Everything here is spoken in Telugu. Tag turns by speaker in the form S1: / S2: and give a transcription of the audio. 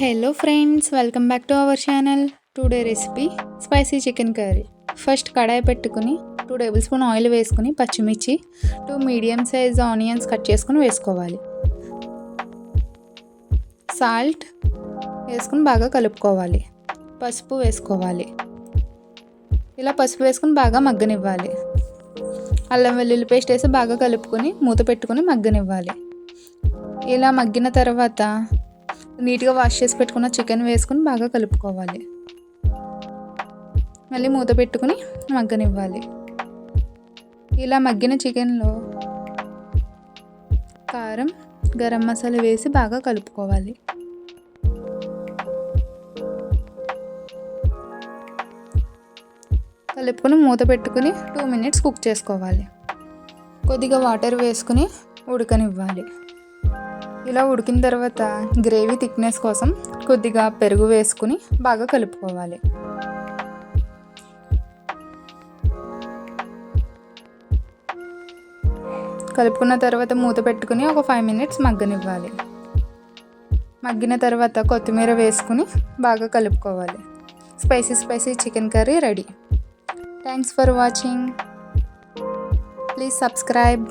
S1: Hello friends, welcome back to our channel. Today recipe spicy chicken curry. First kadai పెట్టుకుని 2 టేబుల్ స్పూన్ ఆయిల్ వేసుకుని పచ్చిమిర్చి 2 మీడియం సైజ్ ఆనియన్స్ కట్ చేసుకుని వేసుకోవాలి. సాల్ట్ వేసుకుని బాగా కలుపుకోవాలి. పసుపు వేసుకోవాలి. ఇలా పసుపు వేసుకుని బాగా మగ్గనివ్వాలి. అల్లం వెల్లుల్లి పేస్ట్ వేసి బాగా కలుపుకొని మూత పెట్టుకుని మగ్గనివ్వాలి. ఇలా మగ్గిన తర్వాత నీట్గా వాష్ చేసి పెట్టుకున్న చికెన్ వేసుకుని బాగా కలుపుకోవాలి. మళ్ళీ మూత పెట్టుకుని మగ్గనివ్వాలి. ఇలా మగ్గిన చికెన్లో కారం, గరం మసాలా వేసి బాగా కలుపుకోవాలి. కలుపుకొని మూత పెట్టుకుని 2 మినిట్స్ కుక్ చేసుకోవాలి. కొద్దిగా వాటర్ వేసుకుని ఉడకనివ్వాలి. ఇలా ఉడికిన తర్వాత గ్రేవీ థిక్నెస్ కోసం కొద్దిగా పెరుగు వేసుకుని బాగా కలుపుకోవాలి. కలుపుకున్న తర్వాత మూత పెట్టుకుని ఒక 5 మినిట్స్ మగ్గనివ్వాలి. మగ్గిన తర్వాత కొత్తిమీర వేసుకుని బాగా కలుపుకోవాలి. Spicy chicken curry ready. Thanks for watching. Please subscribe.